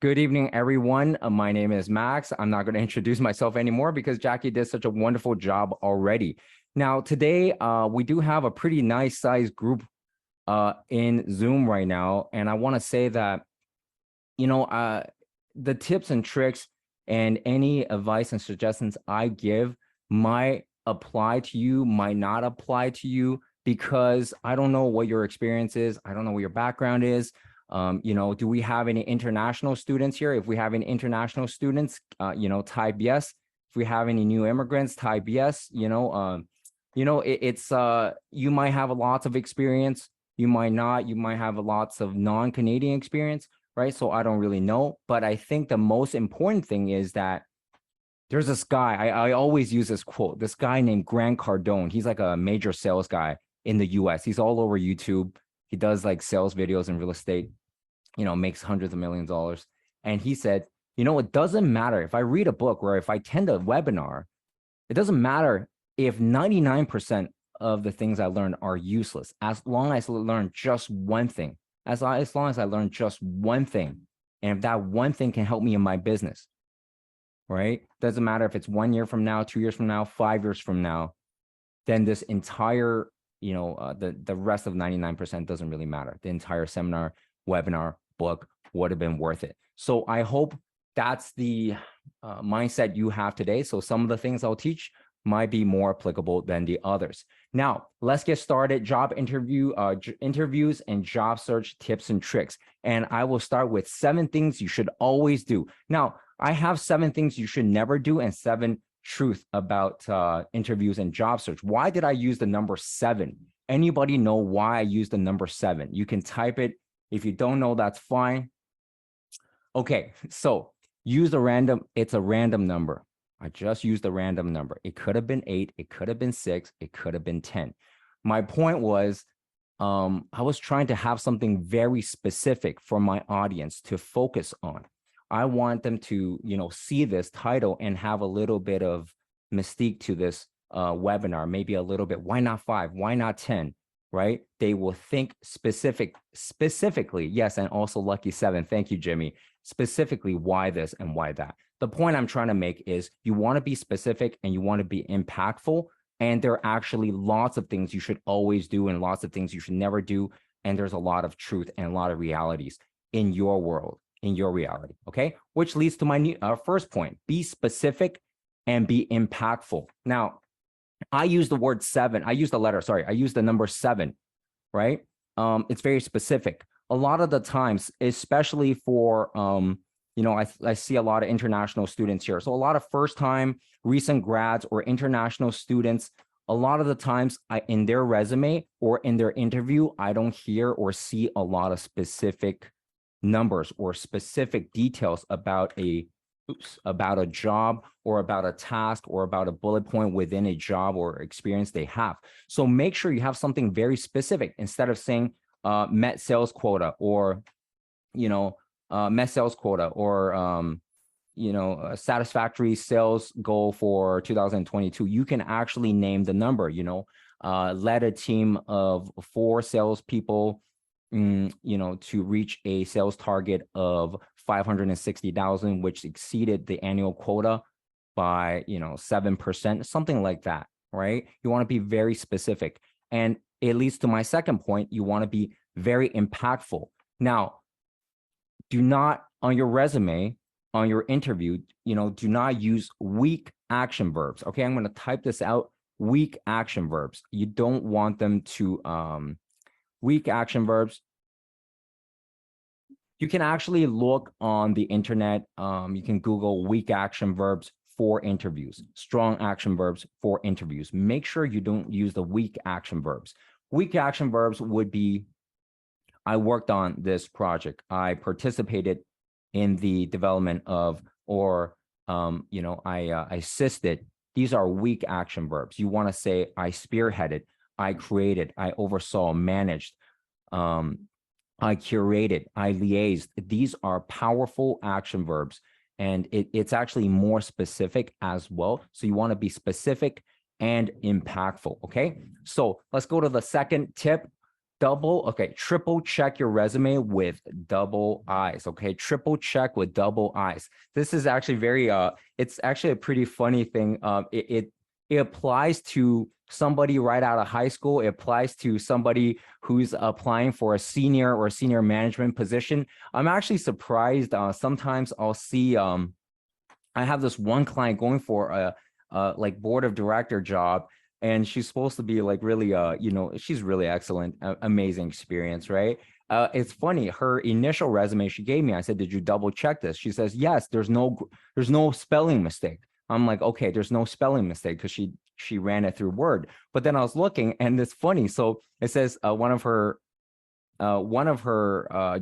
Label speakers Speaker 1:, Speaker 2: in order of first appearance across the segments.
Speaker 1: Good evening, everyone. My name is Max. I'm not going to introduce myself anymore because Jackie did such a wonderful job already. Now, today, we do have a pretty nice sized group in Zoom right now. And I want to say that, the tips and tricks and any advice and suggestions I give might apply to you, might not apply to you, because I don't know what your experience is. I don't know what your background is. Do we have any international students here? If we have any international students, type yes. If we have any new immigrants, type yes. You might have lots of experience. You might not. You might have lots of non-Canadian experience, right? So I don't really know. But I think the most important thing is that there's this guy. I always use this quote. This guy named Grant Cardone. He's like a major sales guy in the US. He's all over YouTube. He does like sales videos in real estate, makes hundreds of millions of dollars. And he said, it doesn't matter if I read a book or if I attend a webinar, it doesn't matter if 99% of the things I learned are useless, as long as I learn just one thing, as long as I learn just one thing. And if that one thing can help me in my business, right? Doesn't matter if it's 1 year from now, 2 years from now, 5 years from now, then this entire the rest of 99% doesn't really matter. The entire seminar, webinar, book would have been worth it. So I hope that's the mindset you have today. So some of the things I'll teach might be more applicable than the others. Now, let's get started. Job interviews and job search tips and tricks. And I will start with 7 things you should always do. Now, I have 7 things you should never do and 7 truth about interviews and job search. Why did I use the number 7? Anybody know why I used the number 7? You can type it. If you don't know, that's fine. Okay, so use a random. It's a random number. I just used a random number. It could have been 8. It could have been 6. It could have been 10. My point was, I was trying to have something very specific for my audience to focus on. I want them to, see this title and have a little bit of mystique to this webinar, maybe a little bit. Why not 5? Why not 10? Right? They will think specifically. Yes. And also lucky 7. Thank you, Jimmy. Specifically, why this and why that. The point I'm trying to make is you want to be specific and you want to be impactful. And there are actually lots of things you should always do and lots of things you should never do. And there's a lot of truth and a lot of realities in your world, in your reality. Okay. Which leads to my first point: be specific and be impactful. Now, I use the word 7. I use the number 7, right? It's very specific. A lot of the times, especially for, I see a lot of international students here. So a lot of first-time recent grads or international students, a lot of the times in their resume or in their interview, I don't hear or see a lot of specific numbers or specific details about a job or about a task or about a bullet point within a job or experience they have. So make sure you have something very specific instead of saying met sales quota or, met sales quota or, a satisfactory sales goal for 2022. You can actually name the number, led a team of 4 salespeople, to reach a sales target of 560,000, which exceeded the annual quota by, 7%, something like that, right? You want to be very specific. And it leads to my second point. You want to be very impactful. Now, do not, on your resume, on your interview, do not use weak action verbs. Okay, I'm going to type this out. Weak action verbs. You don't want them to, weak action verbs. You can actually look on the internet. You can Google weak action verbs for interviews, strong action verbs for interviews. Make sure you don't use the weak action verbs. Weak action verbs would be, I worked on this project. I participated in the development of, or, I assisted. These are weak action verbs. You want to say, I spearheaded, I created, I oversaw, managed, I curated, I liaised. These are powerful action verbs, and it's actually more specific as well. So you want to be specific and impactful, okay? So let's go to the second tip. triple check your resume with double I's. Okay, triple check with double I's. This is actually very it's actually a pretty funny thing. It applies to somebody right out of high school. It applies to somebody who's applying for a senior or senior management position. I'm actually surprised. Sometimes I'll see I have this one client going for a like board of director job, and she's supposed to be like really she's really excellent, amazing experience, right? It's funny, her initial resume she gave me, I said, did you double check this? She says, yes, there's no spelling mistake. I'm like, okay, there's no spelling mistake, because she ran it through Word. But then I was looking, and it's funny. So it says one of her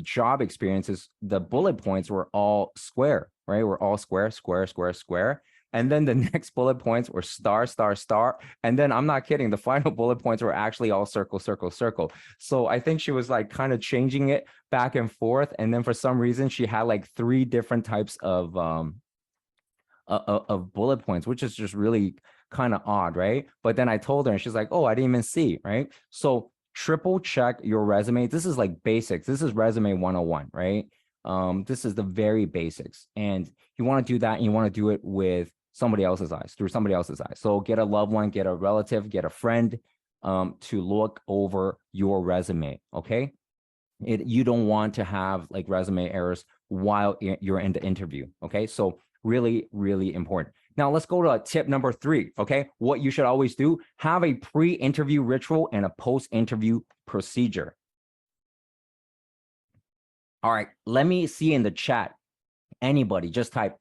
Speaker 1: job experiences, the bullet points were all square, right? We're all square, square, square, square. And then the next bullet points were star, star, star. And then I'm not kidding, the final bullet points were actually all circle, circle, circle. So I think she was like kind of changing it back and forth. And then for some reason, she had like 3 different types of bullet points, which is just really kind of odd, right? But then I told her, and she's like, oh, I didn't even see, right? So triple check your resume. This is like basics. This is resume 101, right? This is the very basics. And you want to do that, and you want to do it with somebody else's eyes, through somebody else's eyes. So get a loved one, get a relative, get a friend to look over your resume, okay? You don't want to have like resume errors while you're in the interview, okay? So really, really important. Now let's go to tip number 3, okay? What you should always do, have a pre-interview ritual and a post-interview procedure. All right, let me see in the chat. Anybody, just type,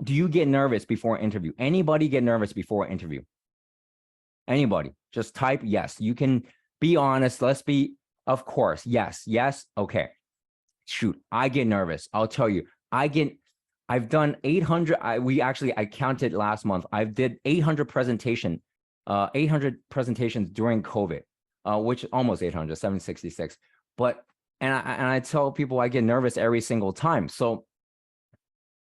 Speaker 1: do you get nervous before an interview? Anybody get nervous before an interview? Anybody? Just type yes. You can be honest. Let's be, of course, yes, yes, okay. Shoot, I get nervous. I'll tell you, I've done 800, I counted last month. I did 800 presentations during COVID, which almost 800, 766. But, and I tell people I get nervous every single time. So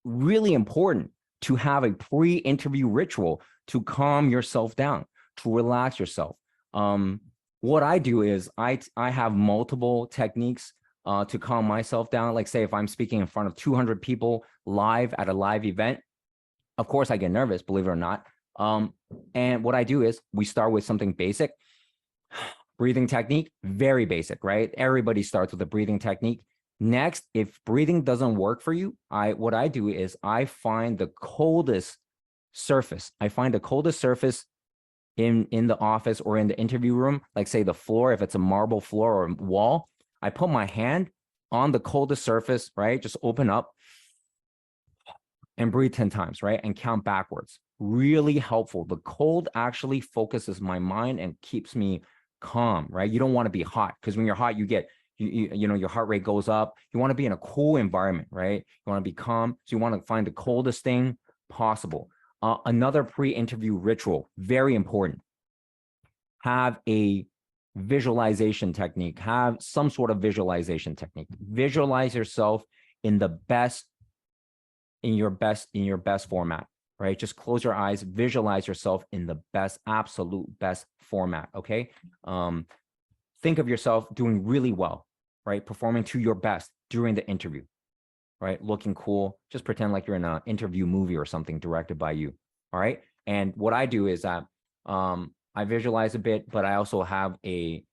Speaker 1: really important to have a pre-interview ritual to calm yourself down, to relax yourself. What I do is I have multiple techniques to calm myself down. Like say, if I'm speaking in front of 200 people live at a live event, of course I get nervous, believe it or not. And what I do is we start with something basic. Breathing technique, very basic, right? Everybody starts with a breathing technique. Next, if breathing doesn't work for you, what I do is I find the coldest surface. I find the coldest surface in the office or in the interview room, like say the floor, if it's a marble floor or wall. I put my hand on the coldest surface, right? Just open up and breathe 10 times, right? And count backwards. Really helpful. The cold actually focuses my mind and keeps me calm, right? You don't want to be hot, because when you're hot, you get, you know, your heart rate goes up. You want to be in a cool environment, right? You want to be calm. So you want to find the coldest thing possible. Another pre-interview ritual, very important. Have a visualization technique. Have some sort of visualization technique. Visualize yourself in the best, in your best format, right? Just close your eyes, visualize yourself in the best, absolute best format, okay? Think of yourself doing really well, right? Performing to your best during the interview, right? Looking cool. Just pretend like you're in an interview movie or something directed by you, all right? And what I do is that I visualize a bit, but I also have I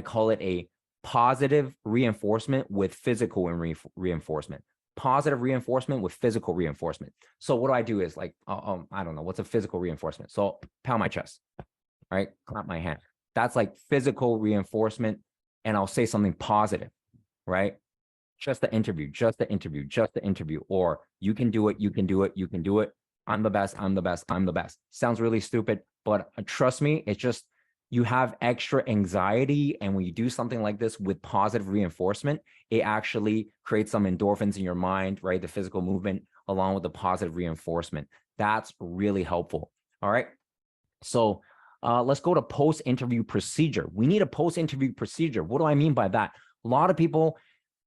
Speaker 1: call it a positive reinforcement with physical reinforcement. Positive reinforcement with physical reinforcement. So what I do is like, I don't know, what's a physical reinforcement? So pound my chest, right? Clap my hand. That's like physical reinforcement. And I'll say something positive, right? Just the interview, just the interview, just the interview. Or you can do it, you can do it, you can do it. I'm the best, I'm the best, I'm the best. Sounds really stupid, but trust me, it's just, you have extra anxiety. And when you do something like this with positive reinforcement, it actually creates some endorphins in your mind, right? The physical movement along with the positive reinforcement. That's really helpful. All right. So let's go to post-interview procedure. We need a post-interview procedure. What do I mean by that? A lot of people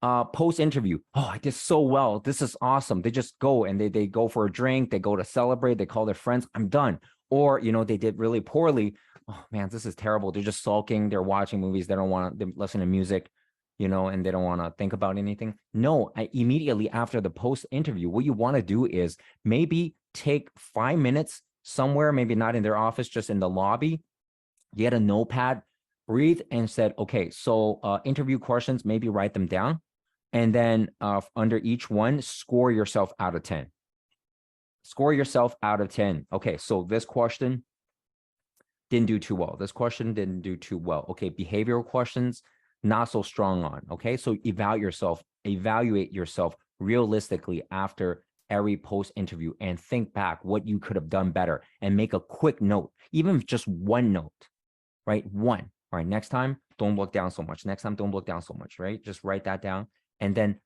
Speaker 1: post-interview, oh, I did so well. This is awesome. They just go and they go for a drink. They go to celebrate. They call their friends. I'm done. Or, you know, they did really poorly. oh man, this is terrible. They're just sulking. They're watching movies. They don't want to listen to music, and they don't want to think about anything. No, immediately after the post interview, what you want to do is maybe take 5 minutes somewhere, maybe not in their office, just in the lobby, get a notepad, breathe, and said, okay, so interview questions, maybe write them down. And then under each one, score yourself out of 10. Score yourself out of 10. Okay, so this question didn't do too well. This question didn't do too well. Okay, behavioral questions, not so strong on. Okay, so evaluate yourself realistically after every post interview and think back what you could have done better and make a quick note, even just one note, right? One. All right, next time, don't look down so much. Next time, don't look down so much, right? Just write that down. And then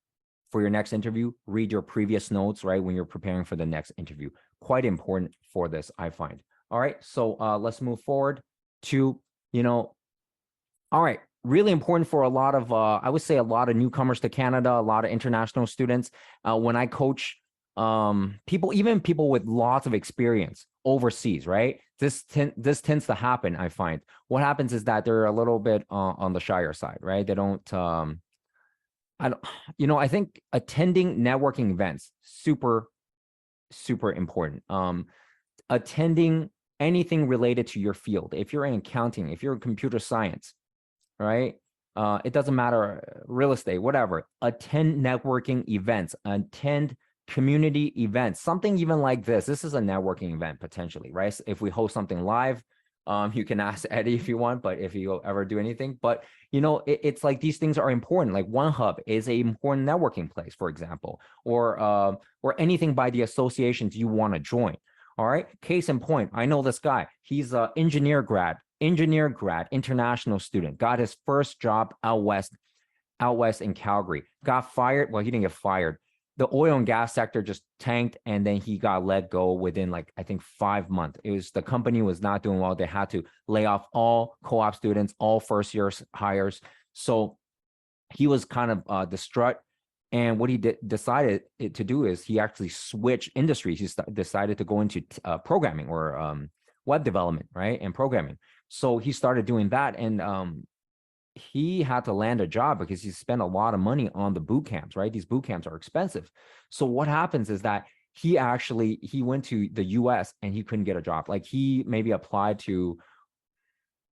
Speaker 1: for your next interview, read your previous notes, right? When you're preparing for the next interview. Quite important for this, I find. All right, so let's move forward to, all right, really important for a lot of, I would say a lot of newcomers to Canada, a lot of international students. When I coach people, even people with lots of experience overseas, right? This tends to happen, I find. What happens is that they're a little bit on the shyer side, right? They don't, I think attending networking events, super, super important. Attending anything related to your field. If you're in accounting, if you're in computer science, right? It doesn't matter, real estate, whatever. Attend networking events, attend community events, something even like this. This is a networking event potentially, right? So if we host something live, you can ask Eddie if you want, but if you ever do anything, but it's like these things are important. Like OneHub is an important networking place, for example, or anything by the associations you want to join. All right. Case in point, I know this guy. He's an engineer grad, international student, got his first job out west in Calgary, got fired. Well, he didn't get fired. The oil and gas sector just tanked, and then he got let go within, like, I think 5 months. The company was not doing well. They had to lay off all co-op students, all first-year hires. So he was kind of distraught. And what he decided to do is he actually switched industries. He decided to go into programming or web development, right? And programming. So he started doing that. And he had to land a job because he spent a lot of money on the boot camps, right? These boot camps are expensive. So what happens is that he went to the US and he couldn't get a job. Like, he maybe applied to,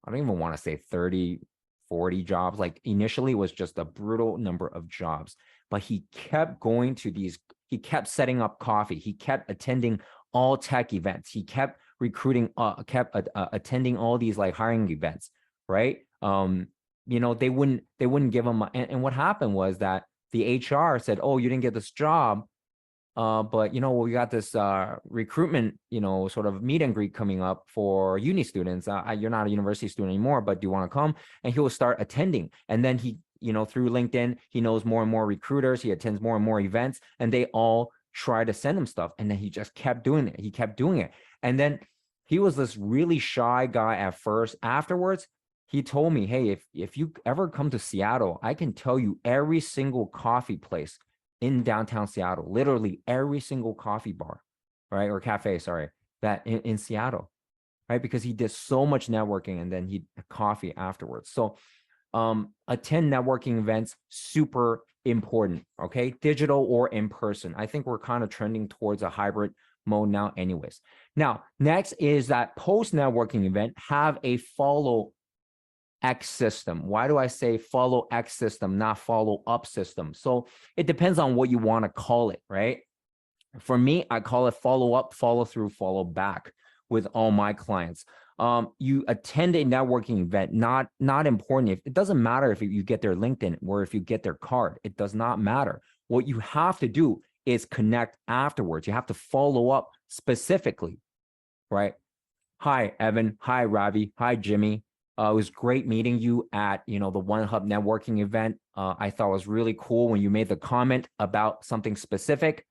Speaker 1: I don't even want to say 30, 40 jobs. Like, initially it was just a brutal number of jobs, but he kept going to he kept setting up coffee. He kept attending all tech events. He kept recruiting, attending all these like hiring events, right? They wouldn't give him, and what happened was that the HR said, oh, you didn't get this job, but we got this recruitment, sort of meet and greet coming up for uni students. You're not a university student anymore, but do you want to come? And he will start attending. And then he, through LinkedIn, he knows more and more recruiters. He attends more and more events, and they all try to send him stuff. And then he just kept doing it. He kept doing it. And then he was this really shy guy at first. Afterwards, he told me, hey, if you ever come to Seattle, I can tell you every single coffee place in downtown Seattle, literally every single coffee bar, right? Or cafe, sorry, that in Seattle, right? Because he did so much networking and then he coffee afterwards. So attend networking events, super important, okay? Digital or in person. I think we're kind of trending towards a hybrid mode now anyways. Now, next is that post-networking event, have a follow X system. Why do I say follow X system, not follow up system? So it depends on what you want to call it, right? For me, I call it follow up, follow through, follow back with all my clients. You attend a networking event, not important. It doesn't matter if you get their LinkedIn or if you get their card. It does not matter. What you have to do is connect afterwards. You have to follow up specifically, right? Hi, Evan. Hi, Ravi. Hi, Jimmy. It was great meeting you at, the OneHub networking event. I thought it was really cool when you made the comment about something specific,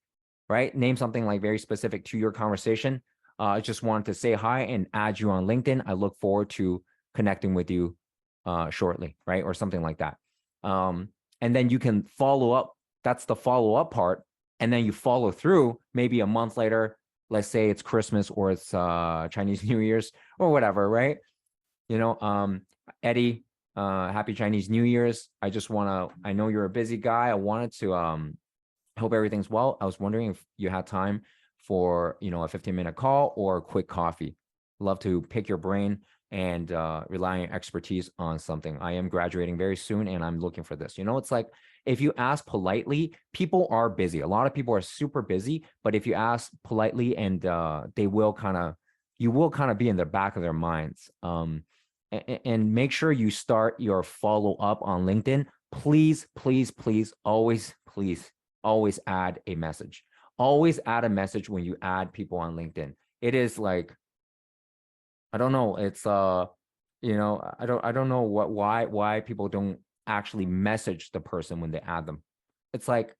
Speaker 1: right? Name something like very specific to your conversation. I just wanted to say hi and add you on LinkedIn. I look forward to connecting with you shortly, right? Or something like that. And then you can follow up. That's the follow up part. And then you follow through maybe a month later. Let's say it's Christmas or it's Chinese New Year's or whatever, right?
Speaker 2: Eddie, happy Chinese New Year's. I know you're a busy guy. I wanted to hope everything's well. I was wondering if you had time for, a 15-minute call or a quick coffee. Love to pick your brain and rely on your expertise on something. I am graduating very soon and I'm looking for this. It's like if you ask politely, people are busy. A lot of people are super busy, but if you ask politely and you will kind of be in the back of their minds. And make sure you start your follow up on LinkedIn. Please, please, please, always add a message. Always add a message when you add people on LinkedIn. It is like, I don't know. It's I don't know why people don't actually message the person when they add them. It's like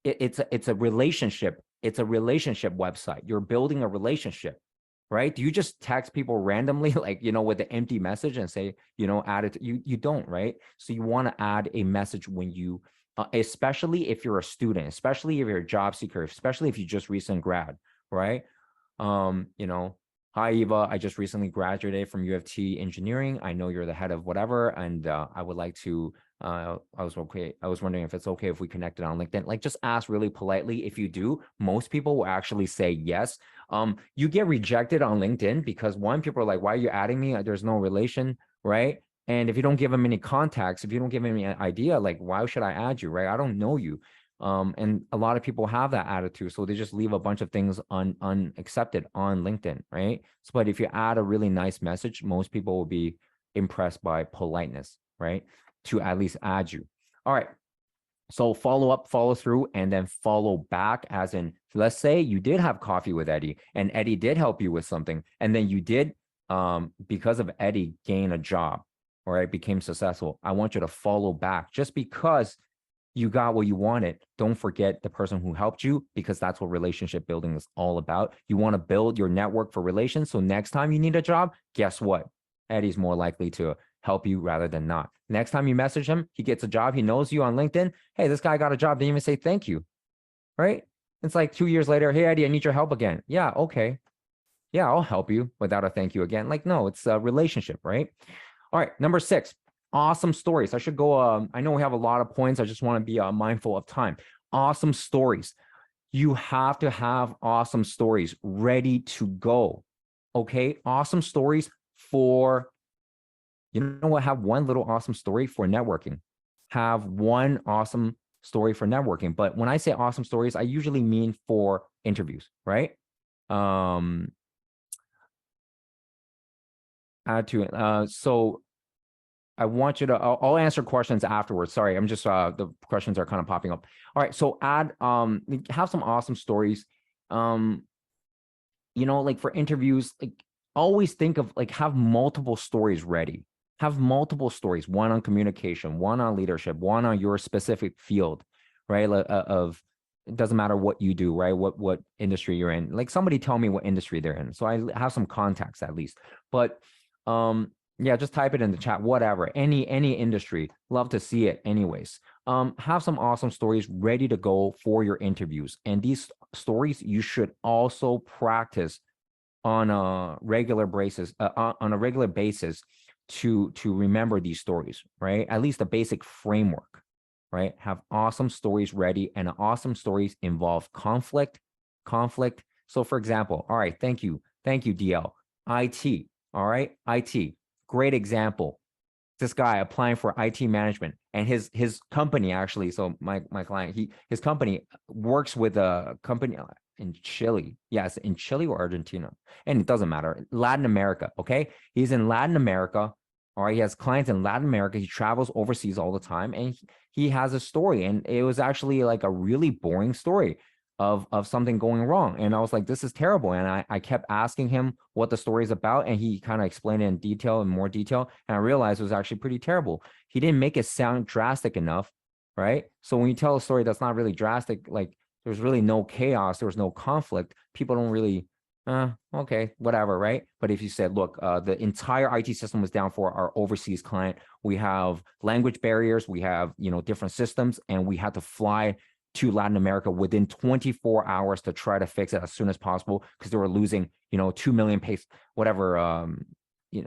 Speaker 2: it's a relationship. It's a relationship website. You're building a relationship, right? Do you just text people randomly, like, with an empty message and say, add it? You don't, right? So you want to add a message when you, especially if you're a student, especially if you're a job seeker, especially if you just recent grad, right? Hi, Eva, I just recently graduated from U of T engineering. I know you're the head of whatever, and I would like to, I was wondering if it's okay if we connected on LinkedIn. Like, just ask really politely. If you do, most people will actually say yes. You get rejected on LinkedIn because one, people are like, why are you adding me? There's no relation, right? And if you don't give them any contacts, if you don't give them any idea, like, why should I add you, right? I don't know you. And a lot of people have that attitude, so they just leave a bunch of things unaccepted on LinkedIn, right? So, but if you add a really nice message, most people will be impressed by politeness, right? To at least add you. All right. So follow up, follow through, and then follow back, as in, let's say you did have coffee with Eddie and Eddie did help you with something. And then you did, because of Eddie, gain a job, or it became successful. I want you to follow back. Just because you got what you wanted, don't forget the person who helped you, because that's what relationship building is all about. You want to build your network for relations. So next time you need a job, guess what? Eddie's more likely to help you rather than not. Next time you message him, he gets a job. He knows you on LinkedIn. Hey, this guy got a job. Didn't even say thank you, right? It's like 2 years later. Hey, Eddie, I need your help again. Yeah, okay. Yeah, I'll help you without a thank you again. Like, no, it's a relationship, right? All right, number 6. Awesome stories. I should go. I know we have a lot of points. I just want to be mindful of time. Awesome stories. You have to have awesome stories ready to go. Okay, awesome stories for, have one little awesome story for networking. Have one awesome story for networking. But when I say awesome stories, I usually mean for interviews, right? Add to it. So I want you to, I'll answer questions afterwards. Sorry, I'm just, the questions are kind of popping up. All right, so have some awesome stories. Like for interviews, like always think of, like, have multiple stories ready. Have multiple stories, one on communication, one on leadership, one on your specific field, right? It doesn't matter what you do, right? What industry you're in. Like, somebody tell me what industry they're in, so I have some contacts at least. But yeah, just type it in the chat, whatever, any industry, love to see it anyways. Have some awesome stories ready to go for your interviews. And these stories you should also practice on a regular basis, to remember these stories, right? At least a basic framework, right? Have awesome stories ready, and awesome stories involve conflict. So for example, all right, thank you, DL. IT, all right, IT. Great example. This guy applying for IT management, and his company actually. So my client, his company works with a company in Chile. Yes, in Chile or Argentina, and it doesn't matter. Latin America. Okay, he's in Latin America. All right, he has clients in Latin America. He travels overseas all the time, and he has a story, and it was actually like a really boring story of something going wrong. And I was like, this is terrible. And I kept asking him what the story is about, and he kind of explained it in more detail. And I realized it was actually pretty terrible. He didn't make it sound drastic enough, right? So when you tell a story that's not really drastic, like there's really no chaos, there was no conflict, people don't really, okay, whatever, right? But if you said, look, the entire IT system was down for our overseas client. We have language barriers, we have, different systems, and we had to fly to Latin America within 24 hours to try to fix it as soon as possible, because they were losing, 2 million pesos, whatever,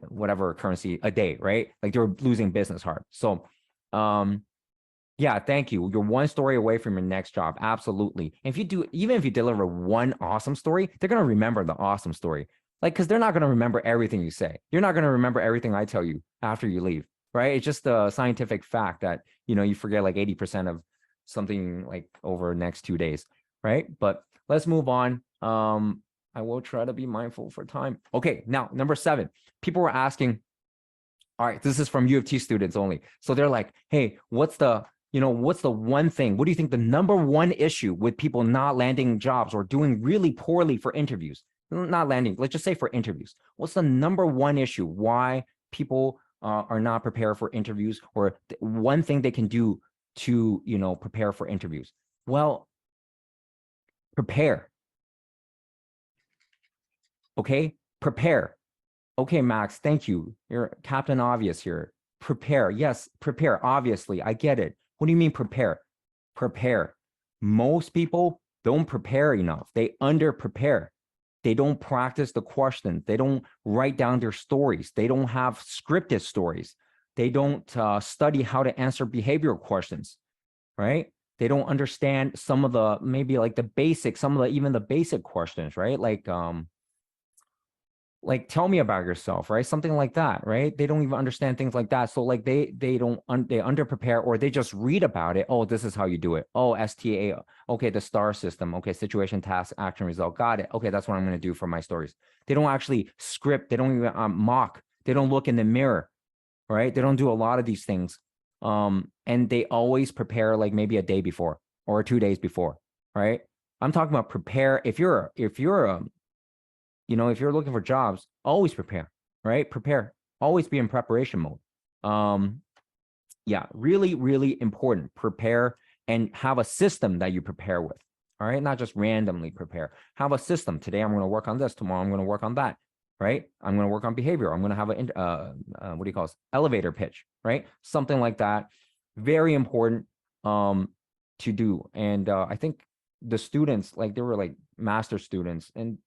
Speaker 2: whatever currency a day, right? Like they're losing business hard. So, yeah, thank you. You're one story away from your next job. Absolutely. If you do, even if you deliver one awesome story, they're going to remember the awesome story. Like, because they're not going to remember everything you say. You're not going to remember everything I tell you after you leave, right? It's just a scientific fact that, you forget like 80% of something like over the next 2 days, right? But let's move on. I will try to be mindful for time. Okay, now number 7, people were asking, all right, this is from U of T students only. So they're like, hey, what's the one thing? What do you think the number one issue with people not landing jobs or doing really poorly for interviews? Not landing, let's just say for interviews. What's the number one issue? Why people are not prepared for interviews, or one thing they can do to, prepare for interviews? Well, prepare. Okay, prepare. Okay, Max, thank you. You're Captain Obvious here. Prepare. Yes, prepare. Obviously, I get it. What do you mean prepare? Prepare. Most people don't prepare enough. They under prepare. They don't practice the questions. They don't write down their stories. They don't have scripted stories. They don't study how to answer behavioral questions, right? They don't understand some of the, maybe like the basics, some of the, even the basic questions, right? Like tell me about yourself, right? Something like that, right? They don't even understand things like that. So like they under prepare, or they just read about it. Oh, this is how you do it. Oh, STA. Okay, the STAR system. Okay, situation, task, action, result. Got it. Okay, that's what I'm going to do for my stories. They don't actually script. They don't even mock. They don't look in the mirror, right? They don't do a lot of these things. And they always prepare like maybe a day before or 2 days before, right? I'm talking about prepare. If you're if you're looking for jobs, always prepare, right? Prepare, always be in preparation mode. Yeah, really, really important. Prepare and have a system that you prepare with, all right? Not just randomly prepare. Have a system. Today, I'm going to work on this. Tomorrow, I'm going to work on that, right? I'm going to work on behavior. I'm going to have what do you call this? Elevator pitch, right? Something like that. Very important to do. And I think the students, like they were like master students, and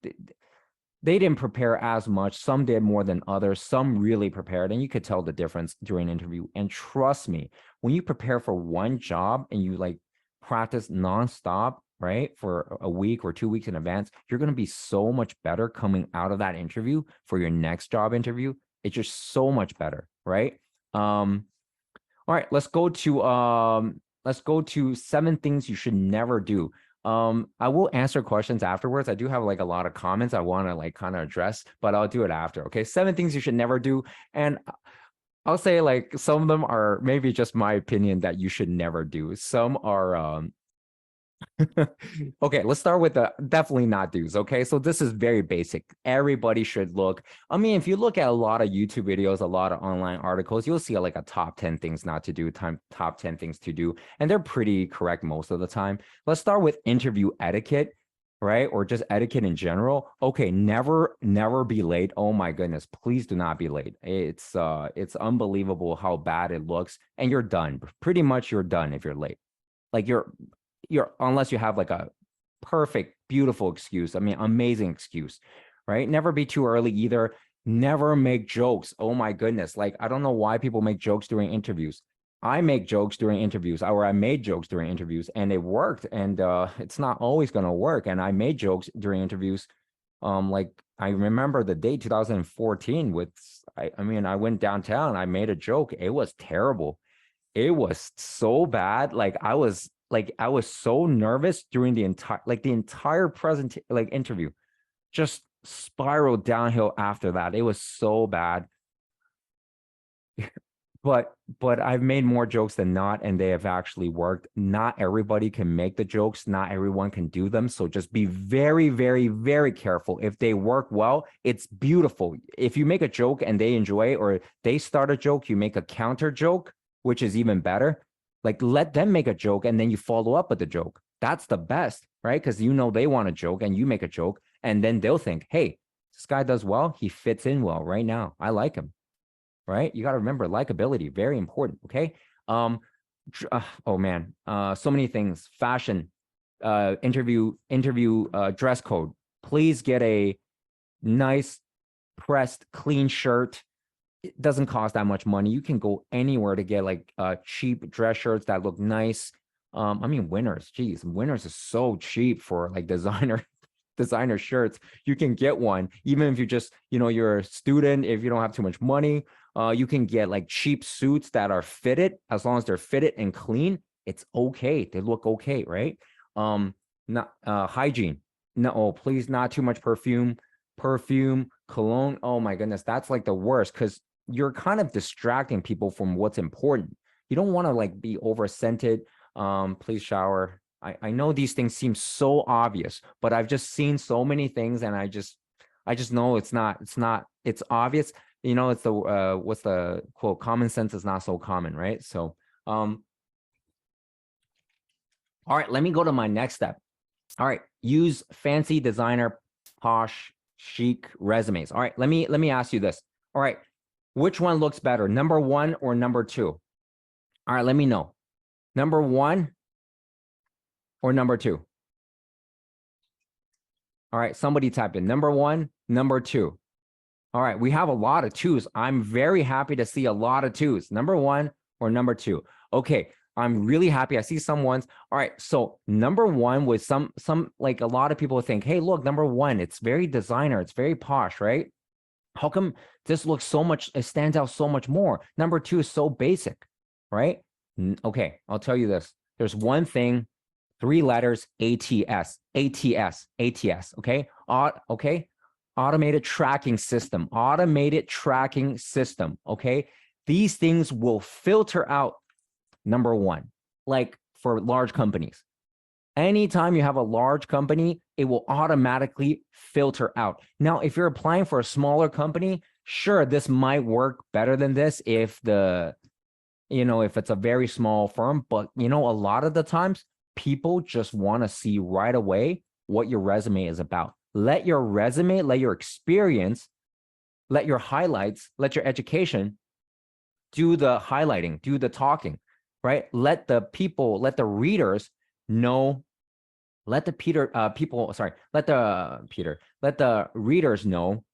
Speaker 2: they didn't prepare as much. Some did more than others. Some really prepared, and you could tell the difference during an interview. And trust me, when you prepare for one job and you like practice nonstop, right, for a week or 2 weeks in advance, you're going to be so much better coming out of that interview for your next job interview. It's just so much better, right? All right, let's go to 7 things you should never do. I will answer questions afterwards. I do have like a lot of comments I want to like kind of address, but I'll do it after. Okay, 7 things you should never do. And I'll say like some of them are maybe just my opinion that you should never do. Some are okay, let's start with the definitely not do's. Okay, so this is very basic. Everybody should look. I mean, if you look at a lot of YouTube videos, a lot of online articles, you'll see like a top 10 things not to do, top 10 things to do, and they're pretty correct most of the time. Let's start with interview etiquette, right? Or just etiquette in general. Okay, never be late. Oh my goodness, please do not be late. It's unbelievable how bad it looks, and you're done. Pretty much you're done if you're late. Like you're unless you have like a perfect, beautiful excuse. I mean, amazing excuse, right? Never be too early either. Never make jokes. Oh my goodness. Like, I don't know why people make jokes during interviews. I make jokes during interviews, or I made jokes during interviews, and it worked. And it's not always going to work. And I made jokes during interviews. Like I remember the day 2014 with, I mean, I went downtown, I made a joke. It was terrible. It was so bad. Like I was so nervous during the entire present interview, just spiraled downhill after that. It was so bad. But I've made more jokes than not, and they have actually worked. Not everybody can make the jokes. Not everyone can do them. So just be very, very, very careful. If they work well, it's beautiful. If you make a joke and they enjoy it, or they start a joke, you make a counter joke, which is even better. Like let them make a joke and then you follow up with the joke. That's the best, right? Because they want a joke and you make a joke, and then they'll think, hey, this guy does well. He fits in well right now. I like him. Right? You got to remember likability, very important. Okay. Oh man, so many things. Fashion, interview, dress code. Please get a nice pressed, clean shirt. It doesn't cost that much money. You can go anywhere to get like cheap dress shirts that look nice. I mean, Winners, geez, Winners is so cheap for like designer shirts. You can get one, even if you just, you're a student, if you don't have too much money. You can get like cheap suits that are fitted. As long as they're fitted and clean, it's okay. They look okay, right? Not hygiene. No, oh, please, not too much perfume, cologne. Oh my goodness, that's like the worst, because you're kind of distracting people from what's important. You don't want to like be over scented. Please shower. I know these things seem so obvious, but I've just seen so many things, and I just know it's obvious. It's the what's the quote? Common sense is not so common, right? So all right, let me go to my next step. All right, use fancy designer, posh, chic resumes. All right, let me ask you this. All right, which one looks better, number 1 or number 2? All right, let me know. Number 1 or number 2? All right, somebody type in number 1, number 2. All right, we have a lot of 2s. I'm very happy to see a lot of 2s. Number 1 or number 2? Okay, I'm really happy. I see some ones. All right, so number 1 was some like a lot of people think, hey, look, number 1, it's very designer, it's very posh, right? How come this looks so much, it stands out so much more? Number 2 is so basic, right? Okay, I'll tell you this. There's one thing, 3 letters, ATS, okay? Okay, automated tracking system, okay? These things will filter out number 1, like for large companies. Anytime you have a large company, it will automatically filter out. Now, if you're applying for a smaller company, sure, this might work better than this if if it's a very small firm, but a lot of the times people just want to see right away what your resume is about. Let your resume, let your experience, let your highlights, let your education do the highlighting, do the talking, right? Let the readers know, let the readers know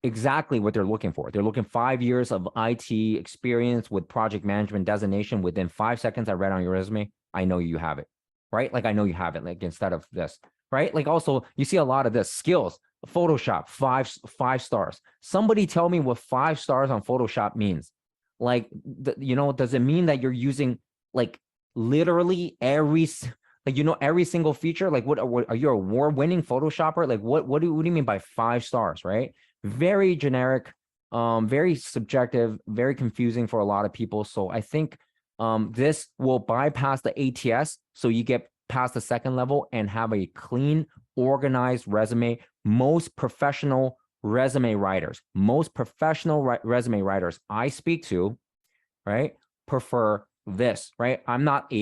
Speaker 2: exactly what they're looking for. They're looking 5 years of IT experience with project management designation. Within 5 seconds, I read on your resume, I know you have it, right? Like, I know you have it, like, instead of this, right? Like, also, you see a lot of this skills, Photoshop, five stars. Somebody tell me what 5 stars on Photoshop means. Like, does it mean that you're using like literally every single feature? Like, what are you, award-winning Photoshopper? Like, what do you mean by 5 stars, right? Very generic, very subjective, very confusing for a lot of people. So I think this will bypass the ATS, so you get past the second level and have a clean, organized resume. Most professional resume writers I speak to, right, prefer this, right? I'm not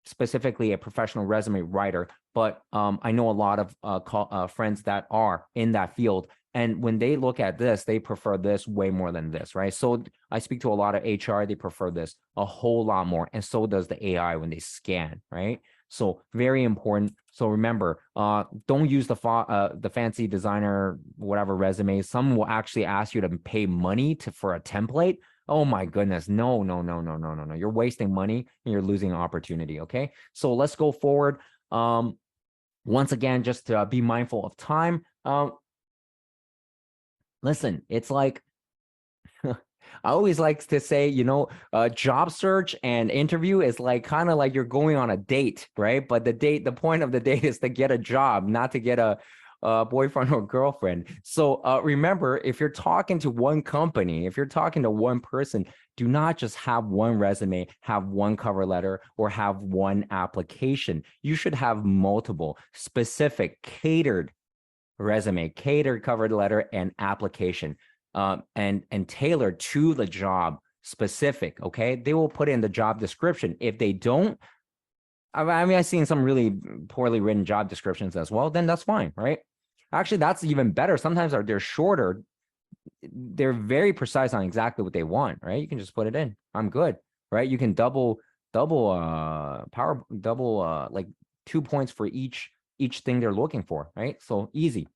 Speaker 2: specifically a professional resume writer, but I know a lot of friends that are in that field. And when they look at this, they prefer this way more than this, right? So I speak to a lot of HR, they prefer this a whole lot more. And so does the AI when they scan, right? So very important. So remember, don't use the fancy designer, whatever resumes. Some will actually ask you to pay money for a template. Oh my goodness. No. You're wasting money and you're losing opportunity. Okay. So let's go forward. Once again, just to be mindful of time. Listen, it's like, I always like to say, job search and interview is like kind of like you're going on a date, right? But the point of the date is to get a job, not to get a boyfriend or girlfriend. So remember, if you're talking to one company, if you're talking to one person, do not just have one resume, have one cover letter, or have one application. You should have multiple specific, catered resume, catered cover letter, and application. And tailored to the job specific. Okay, they will put in the job description. If they don't, I mean, I've seen some really poorly written job descriptions as well. Then that's fine, right? Actually, that's even better. Sometimes they're shorter. They're very precise on exactly what they want, right? You can just put it in. I'm good, right? You can double like 2 points for each thing they're looking for, right? So easy.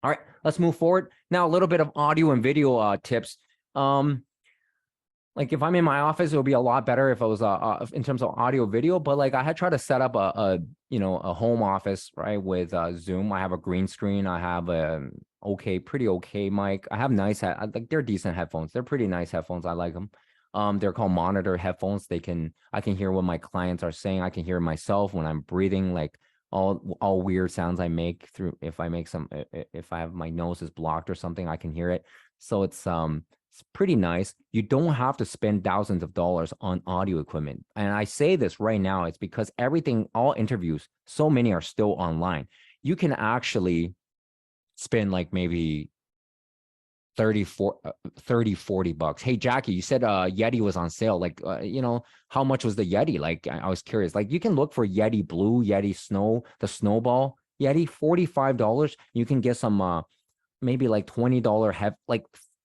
Speaker 2: All right, let's move forward. Now, a little bit of audio and video tips. Like if I'm in my office, it'll be a lot better if I was in terms of audio video. But like I had tried to set up a a home office, right, with Zoom. I have a green screen. I have a pretty okay mic. I have nice like they're decent headphones. They're pretty nice headphones. I like them. They're called monitor headphones. I can hear what my clients are saying. I can hear myself when I'm breathing, like all weird sounds I make through if I make some if I have my nose is blocked or something, I can hear it. So it's pretty nice. You don't have to spend thousands of dollars on audio equipment. And I say this right now, it's because all interviews, so many are still online. You can actually spend like maybe 40 bucks. Hey, Jackie, you said Yeti was on sale. Like, how much was the Yeti? Like, I was curious. Like, you can look for Yeti Blue, Yeti Snow, the Snowball Yeti, $45. You can get some maybe like $20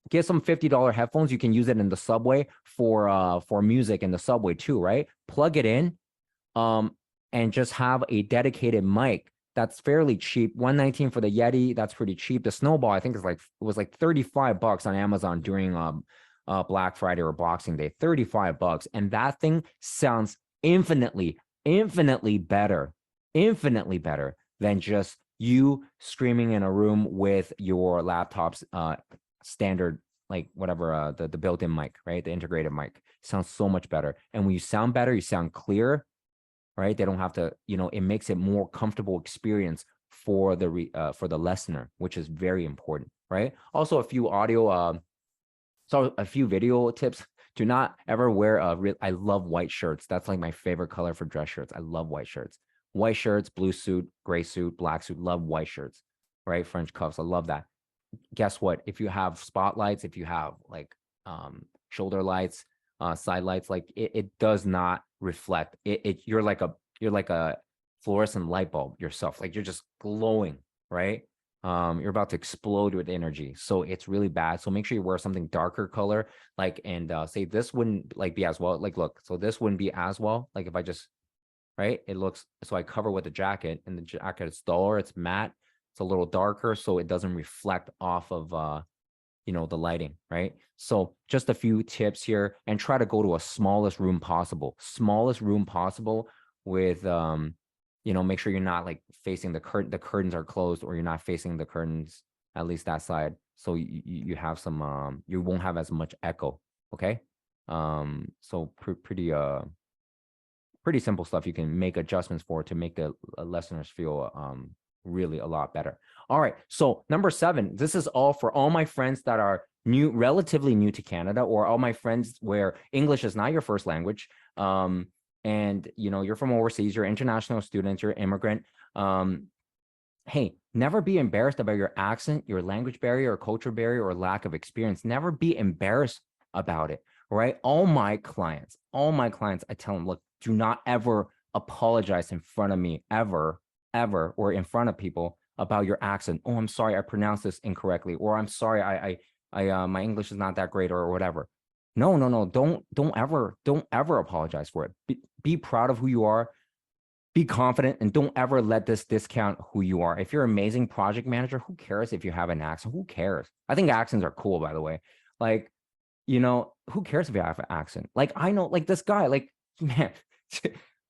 Speaker 2: get some $50 headphones. You can use it in the subway for music in the subway too, right? Plug it in, and just have a dedicated mic that's fairly cheap. 119 for the Yeti, that's pretty cheap. The Snowball, I think, it was like 35 bucks on Amazon during Black Friday or Boxing Day. 35 bucks, and that thing sounds infinitely better than just you screaming in a room with your laptop's standard, like whatever, the built-in mic, right? The integrated mic sounds so much better. And when you sound better, you sound clear, right? They don't have to, it makes it more comfortable experience for the listener, which is very important, right? Also, a few a few video tips. Do not ever wear I love white shirts. That's like my favorite color for dress shirts. I love white shirts. White shirts, blue suit, gray suit, black suit. Love white shirts, right? French cuffs. I love that. Guess what? If you have spotlights, if you have like shoulder lights, side lights, like it does not reflect it. You're like a fluorescent light bulb yourself. Like you're just glowing, right? You're about to explode with energy. So it's really bad. So make sure you wear something darker color, like, and say this wouldn't like be as well. Like, look, so this wouldn't be as well. Like if I just, right, it looks, so I cover with the jacket, and the jacket is duller, it's matte, it's a little darker, so it doesn't reflect off of the lighting, right? So just a few tips here, and try to go to a smallest room possible with make sure you're not like facing the curtains are closed, or you're not facing the curtains, at least that side, so you have some you won't have as much echo. Okay. So pretty simple stuff you can make adjustments for to make the listeners feel really a lot better. All right. So number 7, this is all for all my friends that are relatively new to Canada, or all my friends where English is not your first language. And you're from overseas, you're international students, you're immigrant. Hey, never be embarrassed about your accent, your language barrier or culture barrier or lack of experience. Never be embarrassed about it, right? All my clients, I tell them, look, do not ever apologize in front of me, ever, or in front of people about your accent. Oh, I'm sorry, I pronounced this incorrectly, or I'm sorry, I my English is not that great, or whatever. No, don't ever apologize for it. Be proud of who you are. Be confident, and don't ever let this discount who you are. If you're an amazing project manager, who cares if you have an accent? Who cares? I think accents are cool, by the way. Like, who cares if you have an accent? Like, I know, like this guy, like, man,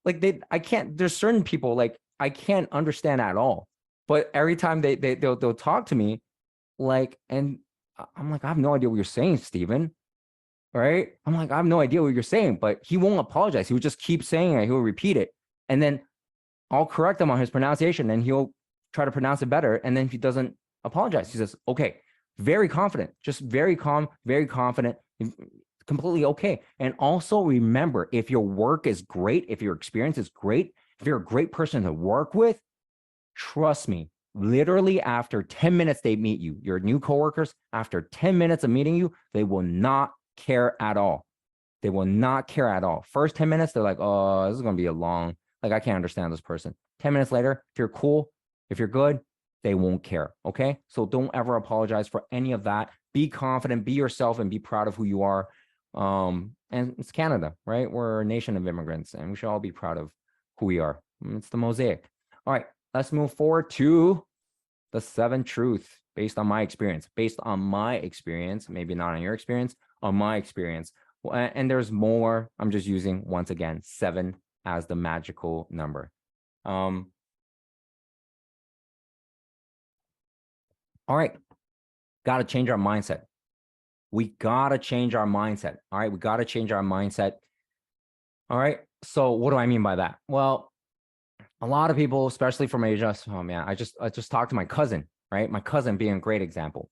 Speaker 2: like I can't, there's certain people, like, I can't understand at all. But every time they'll talk to me, like, and I'm like, I have no idea what you're saying, Steven. Right? I'm like, I have no idea what you're saying, but he won't apologize. He would just keep saying it. He'll repeat it. And then I'll correct him on his pronunciation, and he'll try to pronounce it better. And then if he doesn't apologize, he says, okay, very confident, just very calm, very confident, completely okay. And also remember, if your work is great, if your experience is great, if you're a great person to work with, trust me, literally after 10 minutes they meet you, your new coworkers, after 10 minutes of meeting you, they will not care at all. They will not care at all. First 10 minutes, they're like, oh, this is going to be a long, like, I can't understand this person. 10 minutes later, if you're cool, if you're good, they won't care. Okay. So don't ever apologize for any of that. Be confident, be yourself, and be proud of who you are. And it's Canada, right? We're a nation of immigrants, and we should all be proud of who we are. It's the mosaic. All right, let's move forward to the 7th truth.
Speaker 1: based on my experience, maybe not on your experience, on my experience. And there's more. I'm just using, once again, 7 as the magical number. All right. Got to change our mindset. We got to change our mindset. All right. We got to change our mindset. All right. So what do I mean by that? Well, a lot of people, especially from Asia, oh man, I just talked to my cousin, right? My cousin being a great example,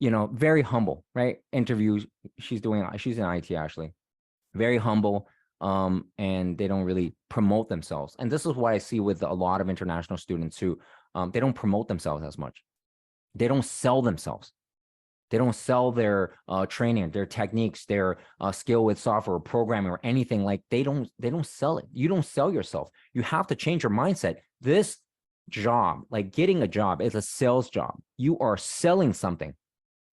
Speaker 1: very humble, right? Interviews, she's in IT actually, very humble. And they don't really promote themselves. And this is what I see with a lot of international students who, they don't promote themselves as much. They don't sell themselves. They don't sell their training, their techniques, their skill with software or programming or anything. Like they don't sell it. You don't sell yourself. You have to change your mindset. This job, like getting a job, is a sales job. You are selling something.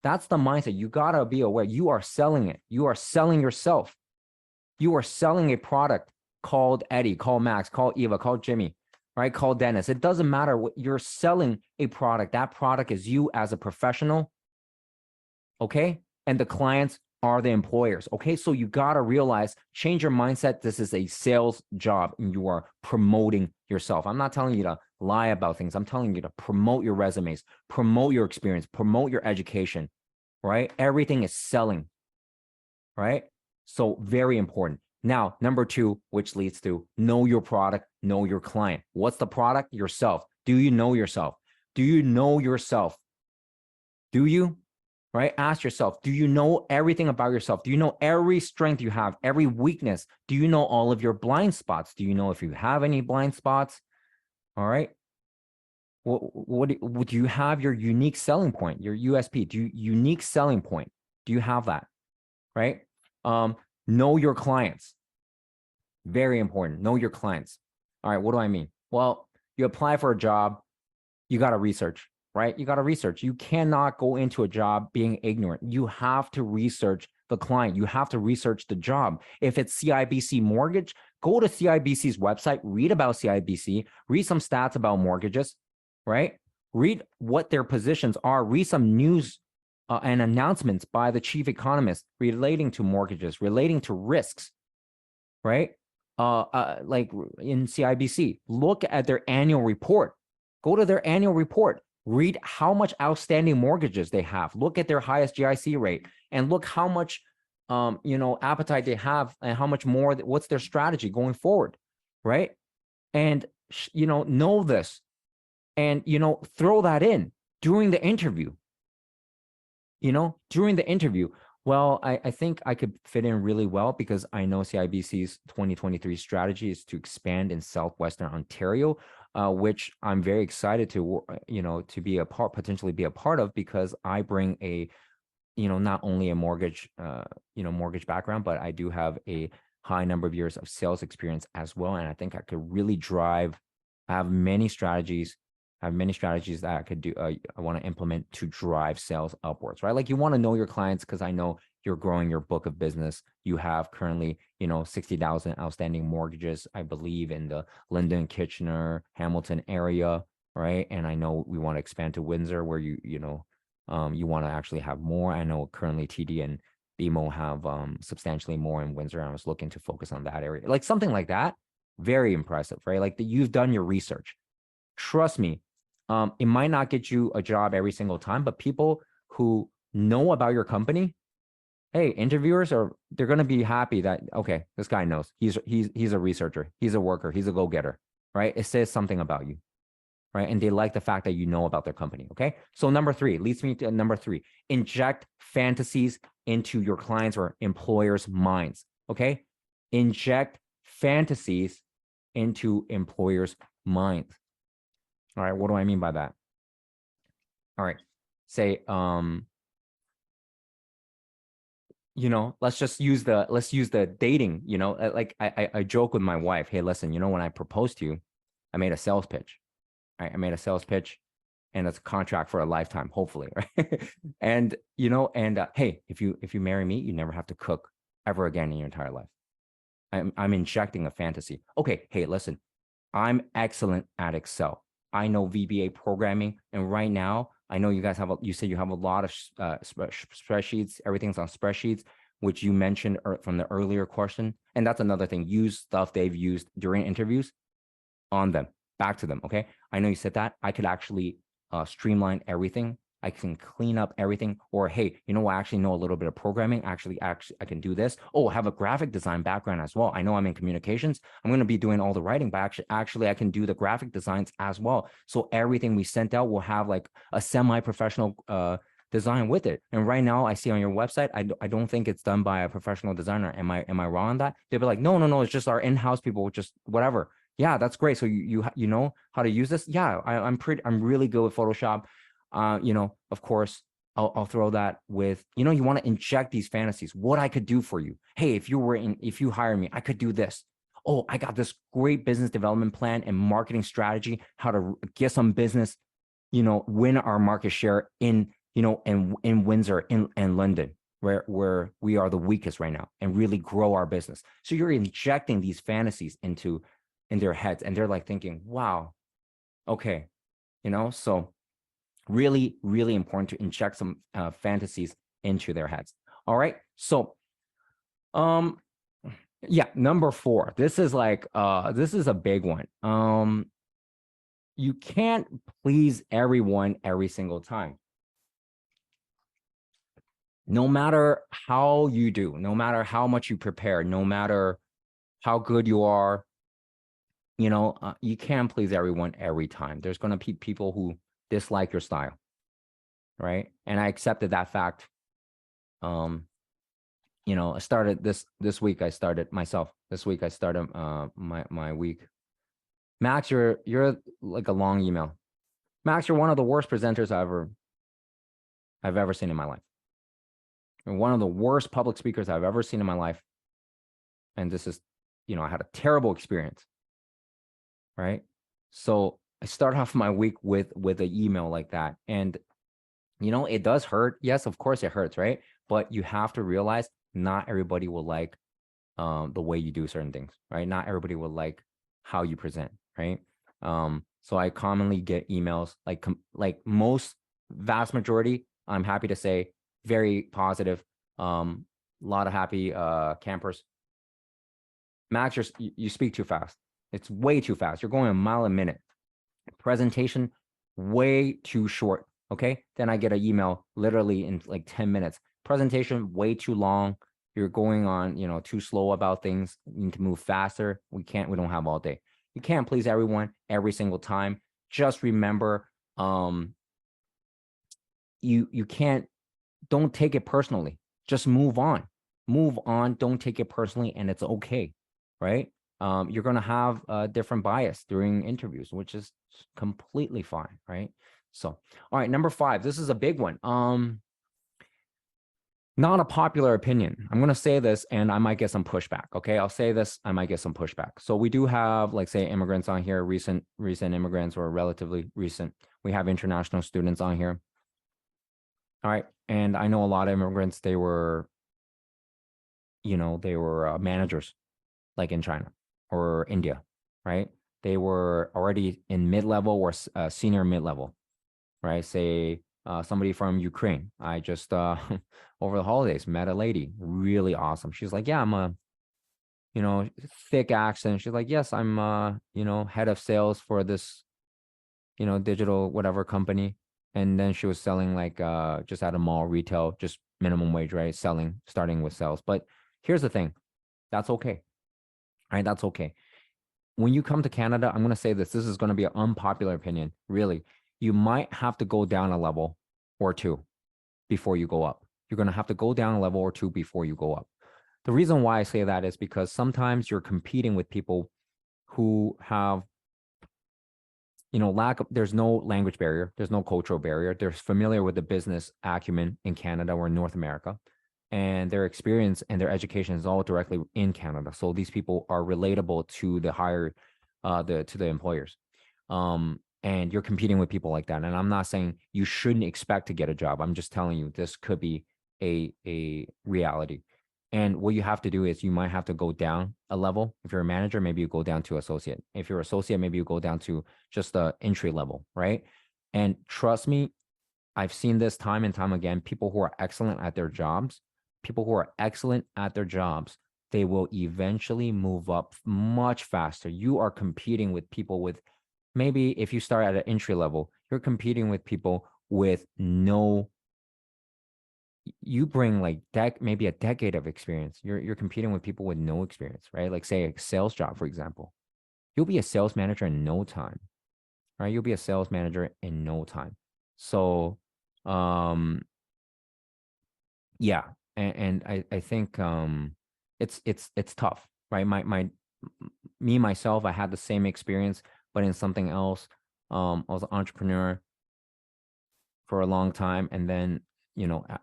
Speaker 1: That's the mindset. You got to be aware. You are selling it. You are selling yourself. You are selling a product called Eddie, called Max, called Eva, called Jimmy, right? Called Dennis. It doesn't matter what you're selling, a product. That product is you as a professional. Okay. And the clients are the employers. Okay. So you got to realize, change your mindset. This is a sales job and you are promoting yourself. I'm not telling you to lie about things. I'm telling you to promote your resumes, promote your experience, promote your education, right? Everything is selling, right? So very important. Now, number 2, which leads to know your product, know your client. What's the product? Yourself. Do you know yourself? Do you know yourself? Do you? Right? Ask yourself, do you know everything about yourself? Do you know every strength you have, every weakness? Do you know all of your blind spots? Do you know if you have any blind spots? All right. What do you have your unique selling point, your USP? Unique selling point? Do you have that? Right? Know your clients. Very important. Know your clients. All right. What do I mean? Well, you apply for a job, you got to research. Right? You got to research. You cannot go into a job being ignorant. You have to research the client. You have to research the job. If it's CIBC mortgage, go to CIBC's website, read about CIBC, read some stats about mortgages, right? Read what their positions are, read some news and announcements by the chief economist relating to mortgages, relating to risks, right? Like in CIBC, look at their annual report. Go to their annual report. Read how much outstanding mortgages they have. Look at their highest GIC rate and look how much, appetite they have and how much more, what's their strategy going forward, right? And, know this and, throw that in during the interview, Well, I think I could fit in really well because I know CIBC's 2023 strategy is to expand in Southwestern Ontario, which I'm very excited to, to be a part, potentially be a part of, because I bring a, not only a mortgage, mortgage background, but I do have a high number of years of sales experience as well. And I think I could really drive, I have many strategies that I could do, I want to implement to drive sales upwards, right? Like you want to know your clients because I know you're growing your book of business. You have currently, 60,000 outstanding mortgages, I believe, in the Linden, Kitchener, Hamilton area, right? And I know we want to expand to Windsor where you want to actually have more. I know currently TD and BMO have substantially more in Windsor. And I was looking to focus on that area, like something like that. Very impressive, right? Like you've done your research. Trust me, it might not get you a job every single time, but people who know about your company, hey, interviewers they're going to be happy that, okay, this guy knows. He's a researcher. He's a worker. He's a go-getter, right? It says something about you, right? And they like the fact that you know about their company, okay? So number 3 leads me to number 3, inject fantasies into your clients' or employers' minds, okay? Inject fantasies into employers' minds. All right, what do I mean by that? All right, say, let's use the dating, like I joke with my wife, hey, listen, when I proposed to you, I made a sales pitch. Right? I made a sales pitch and it's a contract for a lifetime, hopefully, right? And, hey, if you marry me, you never have to cook ever again in your entire life. I'm injecting a fantasy. Okay, hey, listen, I'm excellent at Excel. I know VBA programming. And right now I know you guys have, you said you have a lot of spreadsheets, everything's on spreadsheets, which you mentioned from the earlier question. And that's another thing, use stuff they've used during interviews on them, back to them. Okay. I know you said that. I could actually streamline everything. I can clean up everything. Or, hey, you know, I actually know a little bit of programming. Actually, I can do this. Oh, I have a graphic design background as well. I know I'm in communications. I'm going to be doing all the writing, but actually I can do the graphic designs as well. So everything we sent out will have like a semi-professional design with it. And right now I see on your website, I don't think it's done by a professional designer. Am I wrong on that? They'll be like, no, it's just our in-house people, just whatever. Yeah, that's great. So you know how to use this? Yeah, I'm really good with Photoshop. You know, of course, I'll throw that with, you know, you want to inject these fantasies, what I could do for you. Hey, if you hire me, I could do this. Oh, I got this great business development plan and marketing strategy, how to get some business, you know, win our market share in, you know, in Windsor and London, where we are the weakest right now, and really grow our business. So you're injecting these fantasies in their heads, and they're like thinking, wow, okay, you know, so really, really important to inject some fantasies into their heads. All right. So, yeah, number 4, this is like, this is a big one. You can't please everyone every single time. No matter how you do, no matter how much you prepare, no matter how good you are, you know, you can't please everyone every time. There's going to be people who dislike your style, right? And I accepted that fact. You know, I started this week. I started myself this week. I started my week. Max, you're like a long email. Max, you're one of the worst presenters I've ever seen in my life. You're one of the worst public speakers I've ever seen in my life. And this is, you know, I had a terrible experience. Right. So I start off my week with an email like that. And, you know, it does hurt. Yes, of course it hurts. Right. But you have to realize not everybody will like the way you do certain things. Right. Not everybody will like how you present. Right. So I commonly get emails like most vast majority, I'm happy to say, very positive. A lot of happy campers. Max, you speak too fast. It's way too fast. You're going a mile a minute. Presentation, way too short. Okay. Then I get an email literally in like 10 minutes. Presentation, way too long. You're going on, you know, too slow about things. You need to move faster. We don't have all day. You can't please everyone every single time. Just remember, you can't, don't take it personally. Just move on. Move on. Don't take it personally, and it's okay. Right. You're going to have a different bias during interviews, which is completely fine. Right. So, all right. Number 5, this is a big one. Not a popular opinion. I'm going to say this and I might get some pushback. Okay. I'll say this. I might get some pushback. So we do have, like, say, immigrants on here, recent immigrants, or relatively recent. We have international students on here. All right. And I know a lot of immigrants, they were, you know, they were managers, like in China or India, right? They were already in mid-level or senior mid-level, right? Say somebody from Ukraine. I just, over the holidays, met a lady, really awesome. She's like, yeah, I'm a, you know, thick accent. She's like, yes, I'm, you know, head of sales for this, you know, digital whatever company. And then she was selling like just at a mall, retail, just minimum wage, right? Starting with sales. But here's the thing, that's okay. Right? That's okay. When you come to Canada, I'm going to say this is going to be an unpopular opinion. Really, you might have to go down a level or 2 before you go up. You're going to have to go down a level or 2 before you go up. The reason why I say that is because sometimes you're competing with people who have, you know, there's no language barrier. There's no cultural barrier. They're familiar with the business acumen in Canada or in North America, and their experience and their education is all directly in Canada. So these people are relatable to the employers. And you're competing with people like that. And I'm not saying you shouldn't expect to get a job. I'm just telling you, this could be a reality. And what you have to do is you might have to go down a level. If you're a manager, maybe you go down to associate. If you're associate, maybe you go down to just the entry level, right? And trust me,
Speaker 2: I've seen this time and time again. People who are excellent at their jobs, they will eventually move up much faster. You are competing with people with, maybe if you start at an entry level, you're competing with people with no, you bring like maybe a decade of experience. You're competing with people with no experience, right? Like say a sales job, for example. You'll be a sales manager in no time, right? You'll be a sales manager in no time. So, yeah, and I think it's tough, right? Me myself, I had the same experience, but in something else. I was an entrepreneur for a long time, and then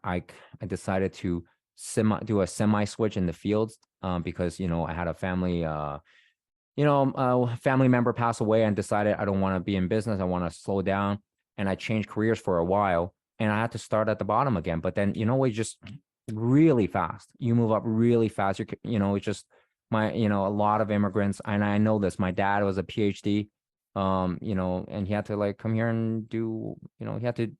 Speaker 2: I decided to do a semi switch in the fields, because I had a family family member pass away and decided I don't want to be in business. I want to slow down. And I changed careers for a while and I had to start at the bottom again. But then, it's just really fast. You move up really fast. It's just a lot of immigrants. And I know this, my dad was a PhD, and he had to like come here and do, he had to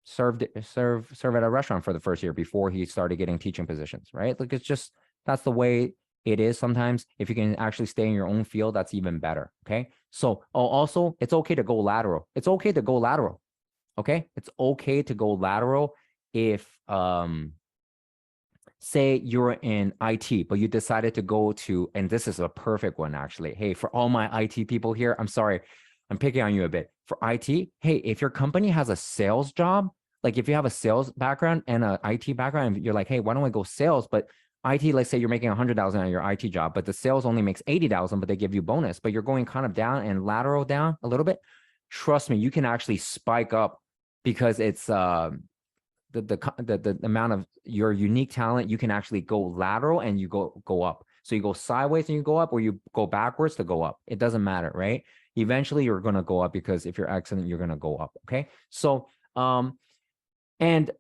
Speaker 2: serve at a restaurant for the first year before he started getting teaching positions, right? Like, it's just, that's the way it is sometimes. If you can actually stay in your own field, that's even better. Okay. So also, it's okay to go lateral. It's okay to go lateral. Okay. It's okay to go lateral if say you're in IT, but you decided to go to, and this is a perfect one actually. Hey, for all my IT people here, I'm sorry, I'm picking on you a bit. For IT, hey, if your company has a sales job, like if you have a sales background and an IT background, and you're like, hey, why don't I go sales? But IT, let's say you're making 100,000 on your IT job, but the sales only makes 80,000, but they give you bonus, but you're going kind of down and lateral down a little bit. Trust me, you can actually spike up because it's the amount of your unique talent. You can actually go lateral and you go up. So you go sideways and you go up, or you go backwards to go up. It doesn't matter, right? Eventually you're going to go up because if you're excellent, you're going to go up. Okay. So, and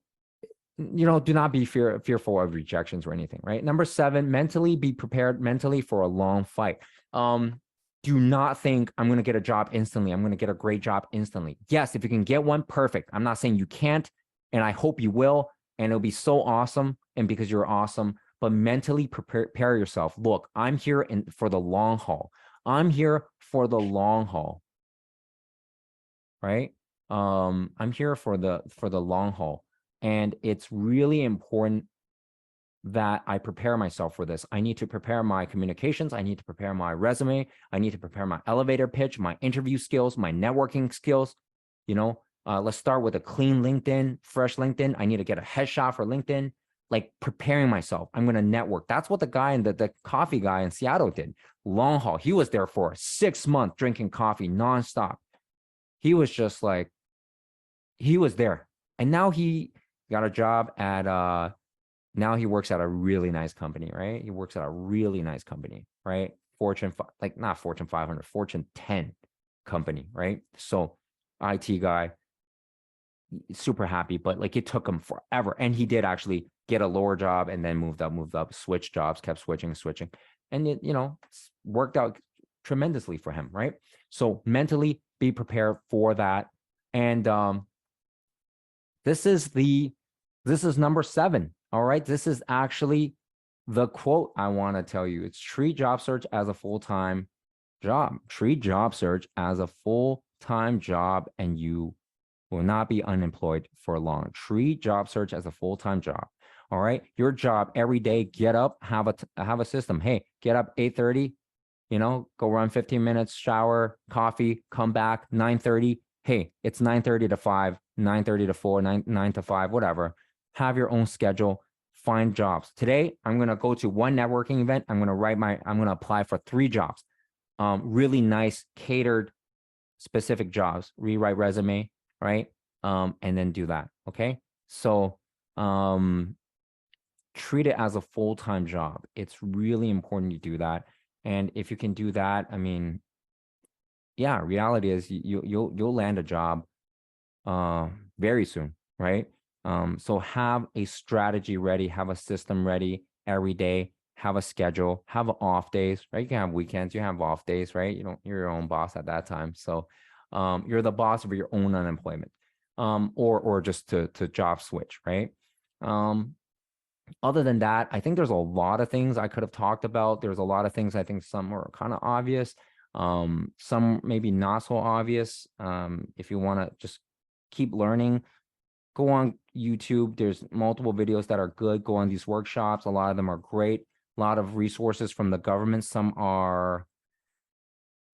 Speaker 2: do not be fearful of rejections or anything, right? Number 7, mentally be prepared mentally for a long fight. Do not think I'm going to get a job instantly. I'm going to get a great job instantly. Yes, if you can get one, perfect. I'm not saying you can't, and I hope you will, and it'll be so awesome, and because you're awesome, but mentally prepare yourself. Look, I'm here for the long haul. I'm here for the long haul, right? I'm here for the long haul. And it's really important that I prepare myself for this. I need to prepare my communications. I need to prepare my resume. I need to prepare my elevator pitch, my interview skills, my networking skills. Let's start with a clean LinkedIn, fresh LinkedIn. I need to get a headshot for LinkedIn, like preparing myself. I'm going to network. That's what the guy in the coffee guy in Seattle did. Long haul. He was there for 6 months drinking coffee nonstop. He was just like, he was there. And now he got a job at now he works at a really nice company, right? He works at a really nice company, right? Not Fortune 500, Fortune 10 company, right? So IT guy, super happy, but like it took him forever. And he did actually get a lower job and then moved up, switched jobs, kept switching. And it, worked out tremendously for him, right? So mentally be prepared for that. And this is number 7. All right. This is actually the quote I want to tell you. It's treat job search as a full-time job. Treat job search as a full-time job, and you will not be unemployed for long. Treat job search as a full-time job. All right. Your job every day, get up, have a system. Hey, get up 8:30, go run 15 minutes, shower, coffee, come back 9:30. Hey, it's 9:30 to 5, 9:30 to 4, 9 to 5, whatever. Have your own schedule, find jobs. Today, I'm going to go to one networking event. I'm going to apply for 3 jobs. Really nice, catered, specific jobs, rewrite resume, right? And then do that. Okay. So, treat it as a full-time job. It's really important you do that. And if you can do that, I mean, yeah, reality is you'll land a job very soon, right? So have a strategy ready, have a system ready every day, have a schedule, have off days, right? You can have weekends, you have off days, right? You're your own boss at that time. So you're the boss of your own unemployment. or just to job switch, right? Other than that, I think there's a lot of things I could have talked about. There's a lot of things I think some are kind of obvious, some maybe not so obvious. If you want to just keep learning, go on YouTube. There's multiple videos that are good. Go on these workshops. A lot of them are great. A lot of resources from the government. Some are,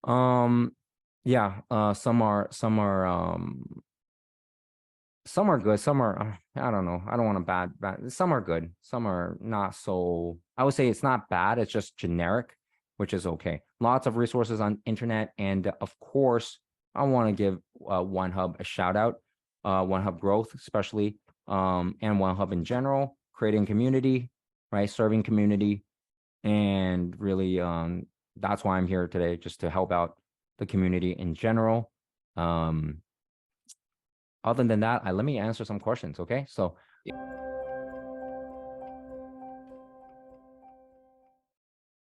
Speaker 2: yeah, some are good. Some are, I don't know. I don't want to bad. Some are good. Some are not so, I would say it's not bad. It's just generic, which is okay. Lots of resources on internet. And of course, I want to give OneHub a shout out. OneHub growth, especially, and OneHub in general, creating community, right? Serving community. And really, that's why I'm here today, just to help out the community in general. Other than that, let me answer some questions, okay? So